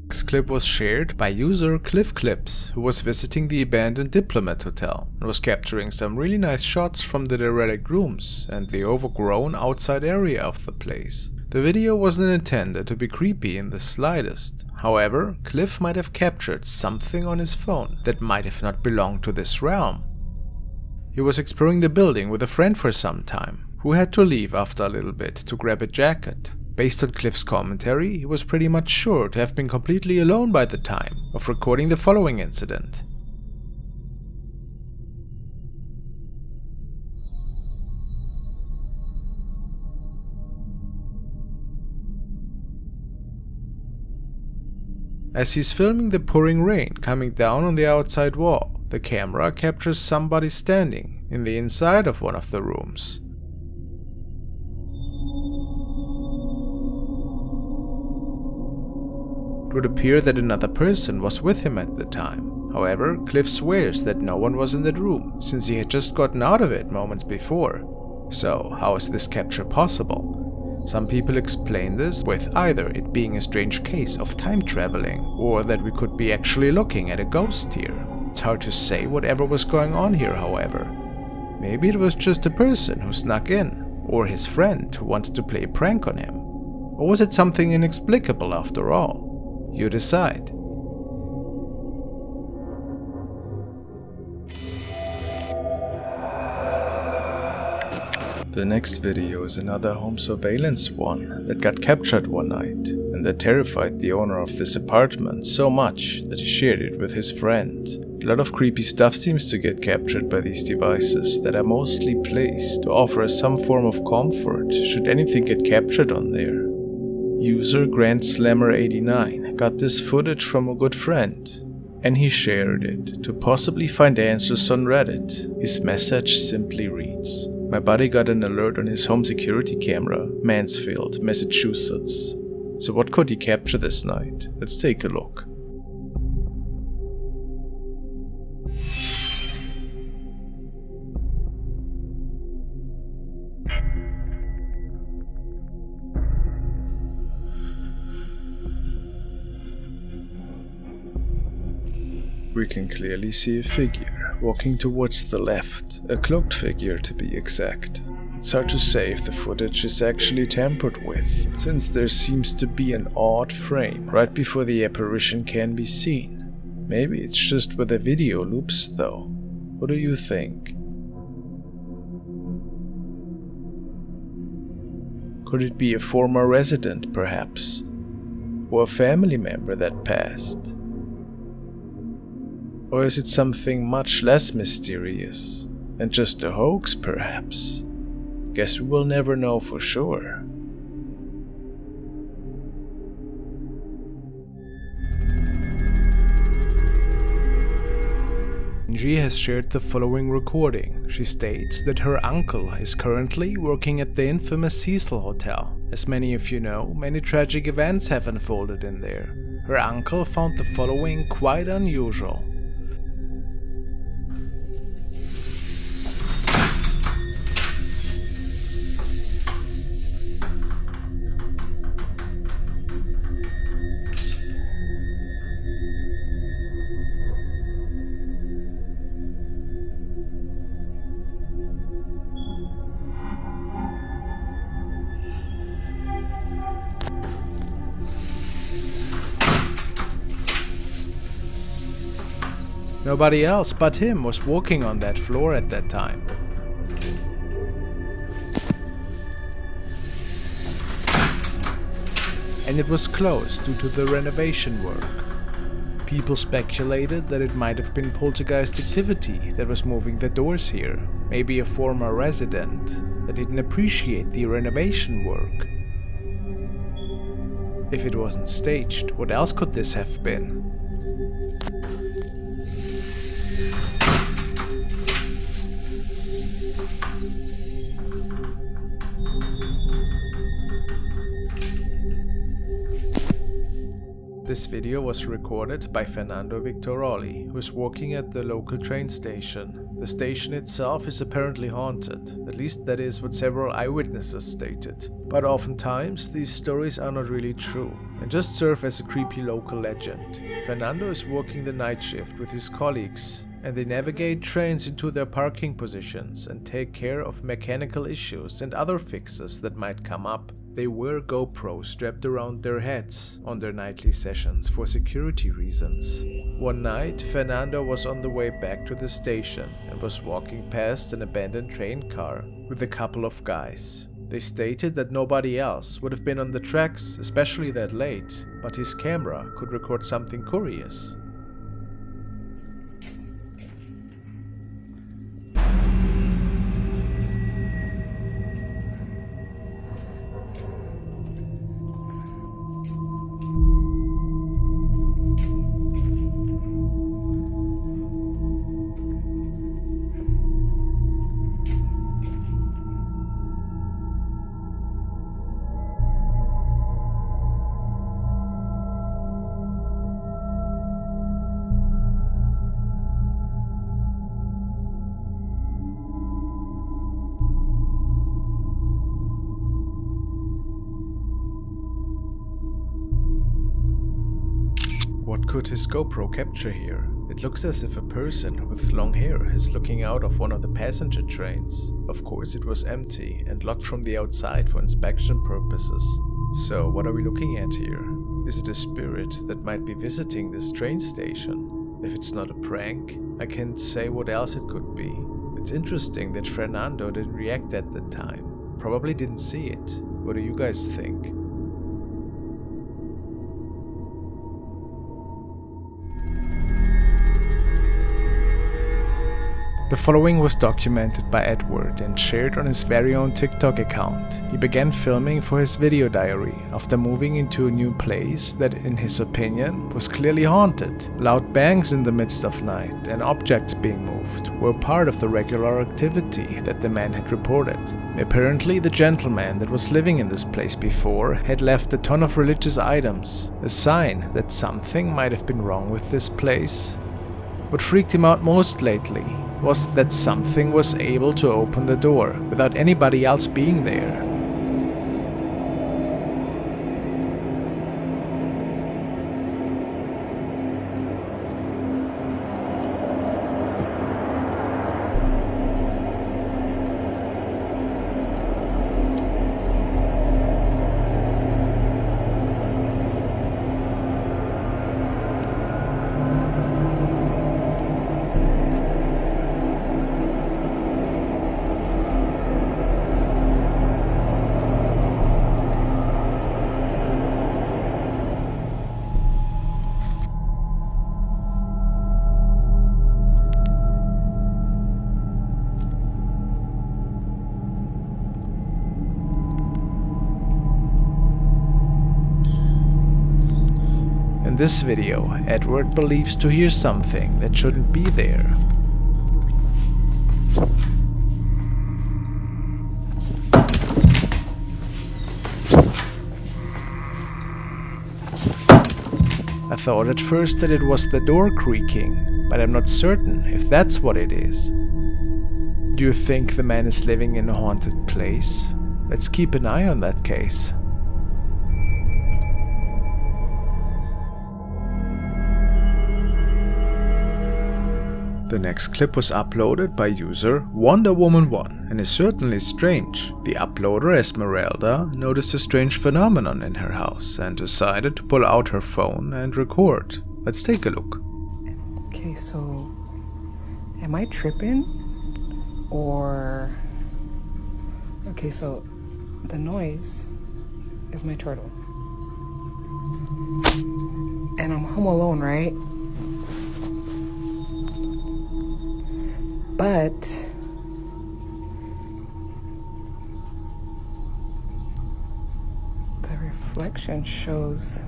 This clip was shared by user Cliff Clips, who was visiting the abandoned Diplomat Hotel and was capturing some really nice shots from the derelict rooms and the overgrown outside area of the place. The video wasn't intended to be creepy in the slightest. However, Cliff might have captured something on his phone that might have not belonged to this realm. He was exploring the building with a friend for some time, who had to leave after a little bit to grab a jacket. Based on Cliff's commentary, he was pretty much sure to have been completely alone by the time of recording the following incident. As he's filming the pouring rain coming down on the outside wall, the camera captures somebody standing in the inside of one of the rooms. It would appear that another person was with him at the time. However, Cliff swears that no one was in that room, since he had just gotten out of it moments before. So, how is this capture possible? Some people explain this with either it being a strange case of time traveling, or that we could be actually looking at a ghost here. It's hard to say whatever was going on here, however. Maybe it was just a person who snuck in, or his friend who wanted to play a prank on him. Or was it something inexplicable after all? You decide. The next video is another home surveillance one that got captured one night, and that terrified the owner of this apartment so much that he shared it with his friend. A lot of creepy stuff seems to get captured by these devices that are mostly placed to offer us some form of comfort should anything get captured on there. User GrandSlammer89 got this footage from a good friend, and he shared it to possibly find answers on Reddit. His message simply reads: "My buddy got an alert on his home security camera, Mansfield, Massachusetts. So what could he capture this night? Let's take a look." We can clearly see a figure walking towards the left, a cloaked figure to be exact. It's hard to say if the footage is actually tampered with, since there seems to be an odd frame right before the apparition can be seen. Maybe it's just where the video loops though. What do you think? Could it be a former resident perhaps? Or a family member that passed? Or is it something much less mysterious, and just a hoax perhaps? Guess we will never know for sure. Angie has shared the following recording. She states that her uncle is currently working at the infamous Cecil Hotel. As many of you know, many tragic events have unfolded in there. Her uncle found the following quite unusual. Nobody else but him was walking on that floor at that time. And it was closed due to the renovation work. People speculated that it might have been poltergeist activity that was moving the doors here. Maybe a former resident that didn't appreciate the renovation work. If it wasn't staged, what else could this have been? This video was recorded by Fernando Victoroli, who is working at the local train station. The station itself is apparently haunted, at least that is what several eyewitnesses stated. But oftentimes these stories are not really true and just serve as a creepy local legend. Fernando is working the night shift with his colleagues, and they navigate trains into their parking positions and take care of mechanical issues and other fixes that might come up. They wear GoPros strapped around their heads on their nightly sessions for security reasons. One night, Fernando was on the way back to the station and was walking past an abandoned train car with a couple of guys. They stated that nobody else would have been on the tracks, especially that late, but his camera could record something curious. What could his GoPro capture here? It looks as if a person with long hair is looking out of one of the passenger trains. Of course it was empty and locked from the outside for inspection purposes. So what are we looking at here? Is it a spirit that might be visiting this train station? If it's not a prank, I can't say what else it could be. It's interesting that Fernando didn't react at the time. Probably didn't see it. What do you guys think? The following was documented by Edward and shared on his very own TikTok account. He began filming for his video diary after moving into a new place that, in his opinion, was clearly haunted. Loud bangs in the midst of night and objects being moved were part of the regular activity that the man had reported. Apparently, the gentleman that was living in this place before had left a ton of religious items, a sign that something might have been wrong with this place. What freaked him out most lately was that something was able to open the door without anybody else being there. In this video, Edward believes to hear something that shouldn't be there. I thought at first that it was the door creaking, but I'm not certain if that's what it is. Do you think the man is living in a haunted place? Let's keep an eye on that case. The next clip was uploaded by user WonderWoman1 and is certainly strange. The uploader Esmeralda noticed a strange phenomenon in her house and decided to pull out her phone and record. Let's take a look. Okay, so am I tripping? Or... Okay, so the noise is my turtle. And I'm home alone, right? But the reflection shows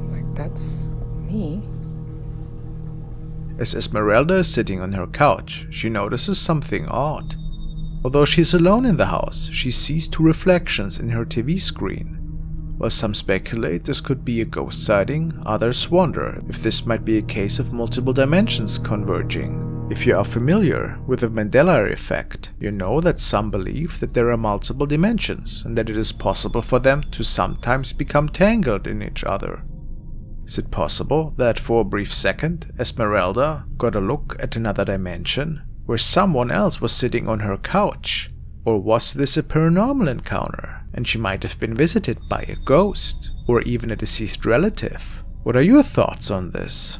like that's me. As Esmeralda is sitting on her couch, she notices something odd. Although she's alone in the house, she sees two reflections in her TV screen. While some speculate this could be a ghost sighting, others wonder if this might be a case of multiple dimensions converging. If you are familiar with the Mandela effect, you know that some believe that there are multiple dimensions and that it is possible for them to sometimes become tangled in each other. Is it possible that for a brief second, Esmeralda got a look at another dimension where someone else was sitting on her couch? Or was this a paranormal encounter, and she might have been visited by a ghost, or even a deceased relative? What are your thoughts on this?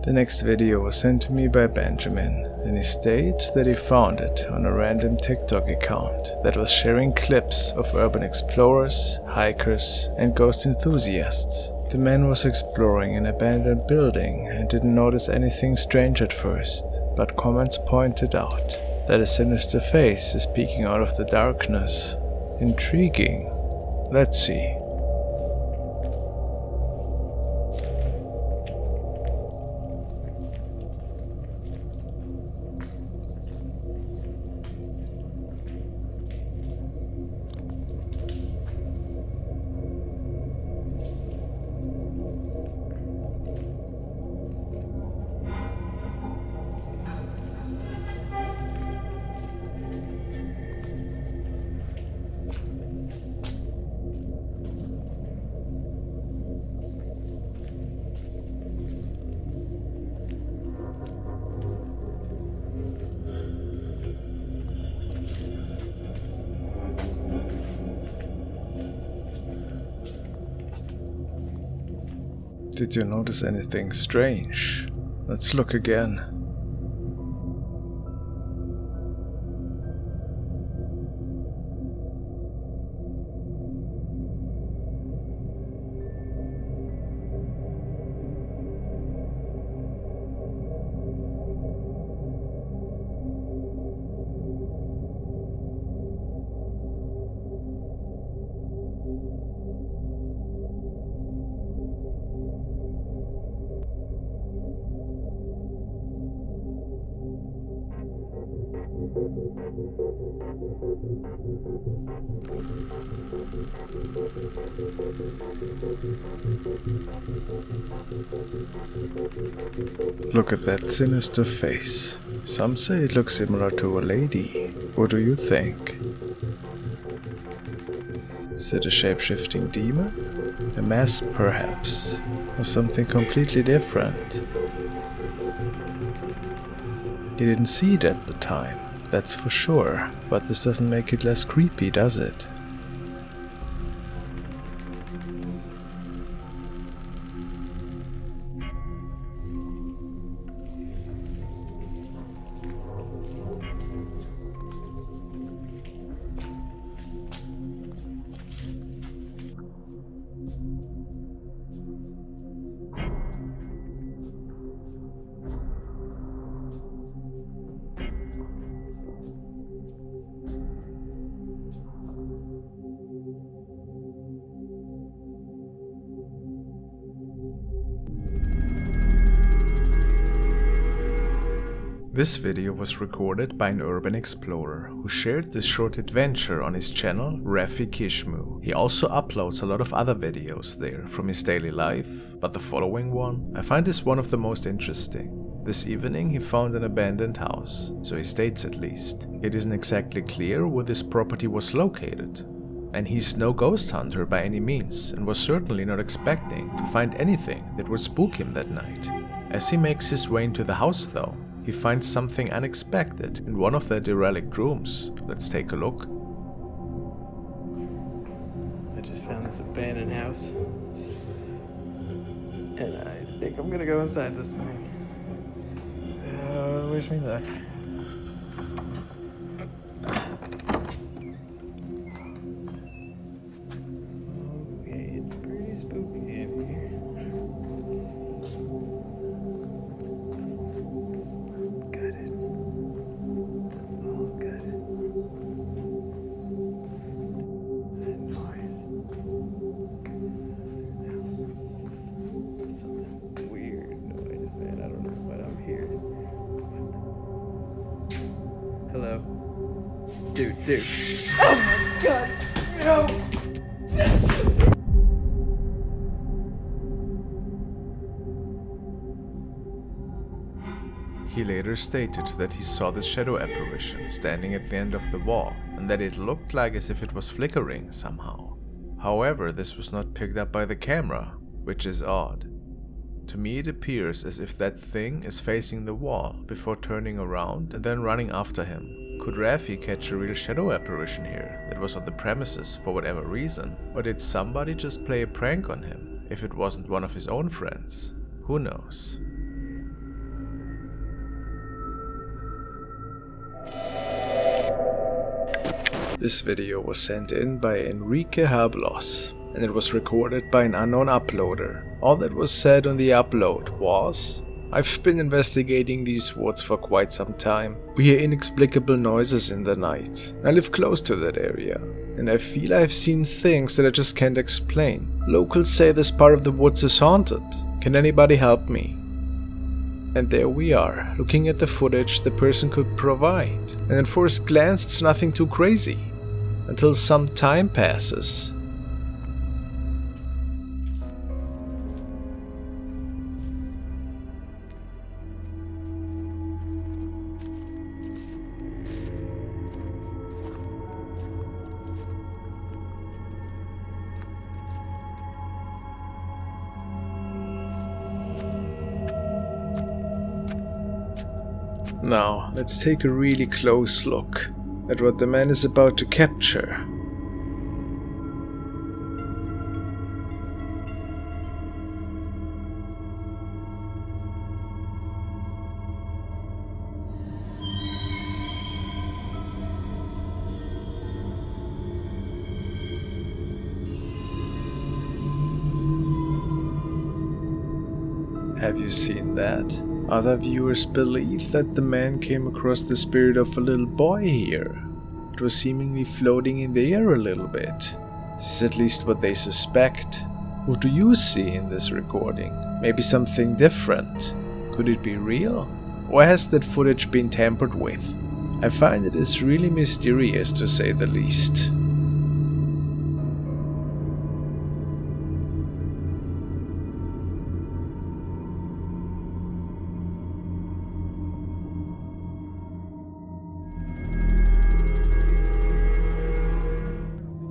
The next video was sent to me by Benjamin, and he states that he found it on a random TikTok account that was sharing clips of urban explorers, hikers, and ghost enthusiasts. The man was exploring an abandoned building and didn't notice anything strange at first, but comments pointed out that a sinister face is peeking out of the darkness. Intriguing. Let's see. Did you notice anything strange? Let's look again. Look at that sinister face. Some say it looks similar to a lady. What do you think? Is it a shape-shifting demon? A mask, perhaps? Or something completely different? You didn't see it at the time, that's for sure, but this doesn't make it less creepy, does it? This video was recorded by an urban explorer who shared this short adventure on his channel Rafi Kishmu. He also uploads a lot of other videos there from his daily life, but the following one I find is one of the most interesting. This evening he found an abandoned house, so he states at least. It isn't exactly clear where this property was located. And he's no ghost hunter by any means, and was certainly not expecting to find anything that would spook him that night. As he makes his way into the house though, he finds something unexpected in one of their derelict rooms. Let's take a look. I just found this abandoned house, and I think I'm gonna go inside this thing. Wish me luck. Okay, it's pretty spooky in here. Dude. He later stated that he saw the shadow apparition standing at the end of the wall and that it looked like as if it was flickering somehow. However, this was not picked up by the camera, which is odd. To me it appears as if that thing is facing the wall before turning around and then running after him. Could Raffi catch a real shadow apparition here that was on the premises for whatever reason? Or did somebody just play a prank on him if it wasn't one of his own friends? Who knows? This video was sent in by Enrique Hablos, and it was recorded by an unknown uploader. All that was said on the upload was: I've been investigating these woods for quite some time. We hear inexplicable noises in the night. I live close to that area, and I feel I've seen things that I just can't explain. Locals say this part of the woods is haunted. Can anybody help me? And there we are, looking at the footage the person could provide. And at first glance it's nothing too crazy, until some time passes. Now, let's take a really close look at what the man is about to capture. Have you seen that? Other viewers believe that the man came across the spirit of a little boy here. It was seemingly floating in the air a little bit. This is at least what they suspect. What do you see in this recording? Maybe something different? Could it be real? Or has that footage been tampered with? I find it is really mysterious, to say the least.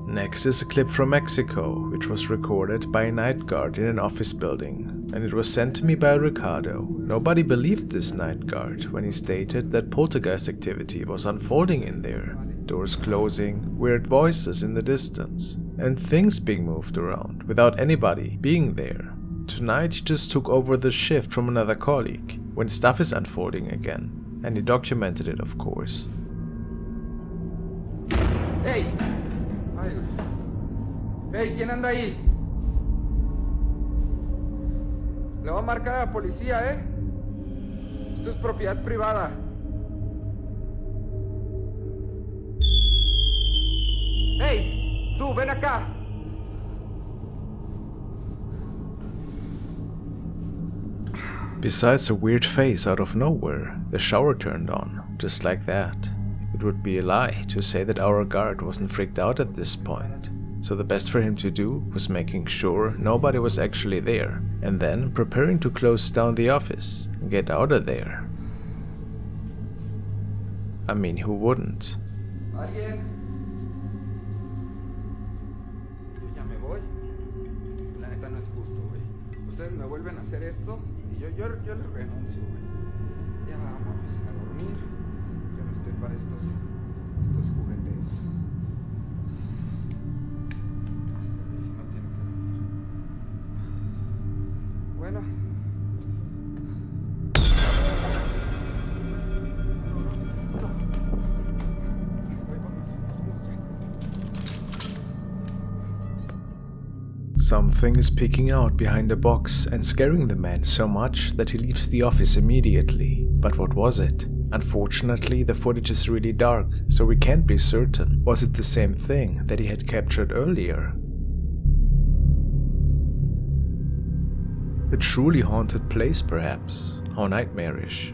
Next is a clip from Mexico, which was recorded by a night guard in an office building, and it was sent to me by Ricardo. Nobody believed this night guard when he stated that poltergeist activity was unfolding in there. Doors closing, weird voices in the distance, and things being moved around without anybody being there. Tonight he just took over the shift from another colleague, when stuff is unfolding again, and he documented it, of course. ¡Hey! Ay, ¡hey! ¿Quién anda ahí? Le voy a marcar a la policía, ¿eh? Esto es propiedad privada. ¡Hey! ¡Tú, ven acá! Besides a weird face out of nowhere, the shower turned on, just like that. It would be a lie to say that our guard wasn't freaked out at this point, so the best for him to do was making sure nobody was actually there, and then preparing to close down the office and get out of there. I mean, who wouldn't? ¿Alguien? Yo ya me voy. La neta no es justo, güey. Ustedes me vuelven a hacer esto y yo les renuncio, güey. Ya vámonos a dormir. Yo no estoy para estos jugueteos. Hasta el vecino tiene que venir. Bueno. Something is peeking out behind a box and scaring the man so much that he leaves the office immediately. But what was it? Unfortunately, the footage is really dark, so we can't be certain. Was it the same thing that he had captured earlier? A truly haunted place, perhaps. How nightmarish.